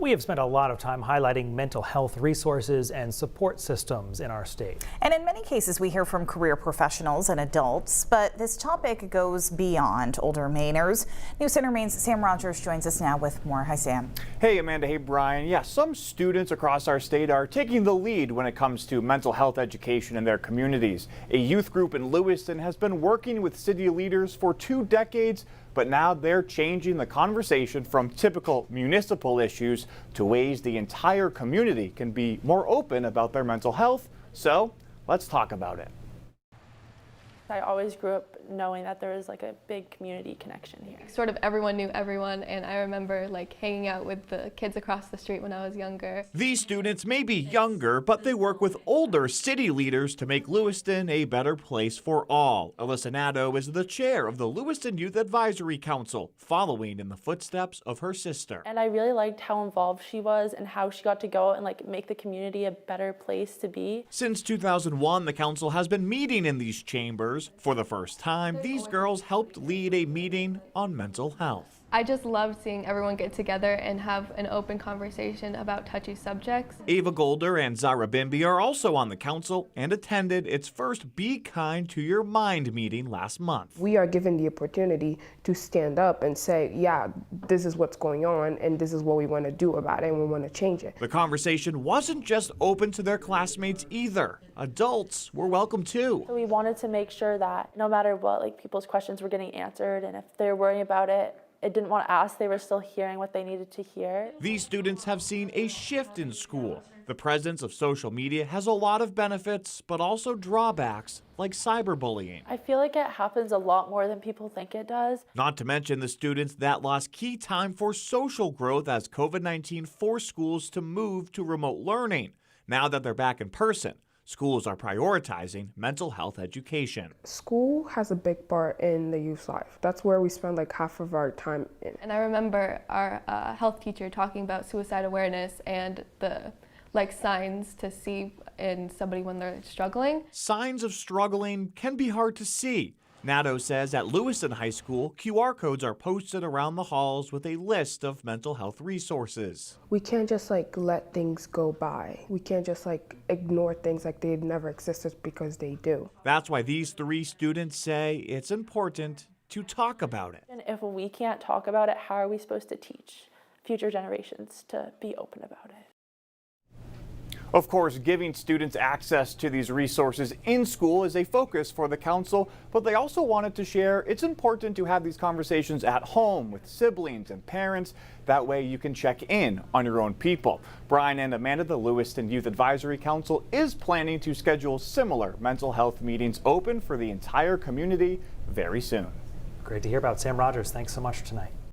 We have spent a lot of time highlighting mental health resources and support systems in our state. And in many cases, we hear from career professionals and adults, but this topic goes beyond older Mainers. News Center Maine's Sam Rogers joins us now with more. Hi, Sam. Hey, Amanda. Hey, Brian. Yeah, some students across our state are taking the lead when it comes to mental health education in their communities. A youth group in Lewiston has been working with city leaders for 2 decades, but now they're changing the conversation from typical municipal issues to ways the entire community can be more open about their mental health. So let's talk about it. I always grew up knowing that there was like a big community connection here. Sort of everyone knew everyone, and I remember like hanging out with the kids across the street when I was younger. These students may be younger, but they work with older city leaders to make Lewiston a better place for all. Alyssa Nadeau is the chair of the Lewiston Youth Advisory Council, following in the footsteps of her sister. And I really liked how involved she was and how she got to go and like make the community a better place to be. Since 2001, the council has been meeting in these chambers. For the first time, these girls helped lead a meeting on mental health. I just loved seeing everyone get together and have an open conversation about touchy subjects. Ava Golder and Zara Bimby are also on the council and attended its first Be Kind to Your Mind meeting last month. We are given the opportunity to stand up and say, yeah, this is what's going on and this is what we want to do about it and we want to change it. The conversation wasn't just open to their classmates either. Adults were welcome too. So we wanted to make sure that no matter what, like people's questions were getting answered, and if they're worrying about it, didn't want to ask, they were still hearing what they needed to hear. These students have seen a shift in school. The presence of social media has a lot of benefits, but also drawbacks, like cyberbullying. I feel like it happens a lot more than people think it does. Not to mention the students that lost key time for social growth as COVID-19 forced schools to move to remote learning. Now that they're back in person, schools are prioritizing mental health education. School has a big part in the youth's life. That's where we spend like half of our time in. And I remember our health teacher talking about suicide awareness and the signs to see in somebody when they're struggling. Signs of struggling can be hard to see. Nadeau says at Lewiston High School, QR codes are posted around the halls with a list of mental health resources. We can't just let things go by. We can't just ignore things like they never existed because they do. That's why these 3 students say it's important to talk about it. And if we can't talk about it, how are we supposed to teach future generations to be open about it? Of course, giving students access to these resources in school is a focus for the council, but they also wanted to share it's important to have these conversations at home with siblings and parents. That way you can check in on your own people. Brian and Amanda, the Lewiston Youth Advisory Council is planning to schedule similar mental health meetings open for the entire community very soon. Great to hear about. Sam Rogers, thanks so much tonight.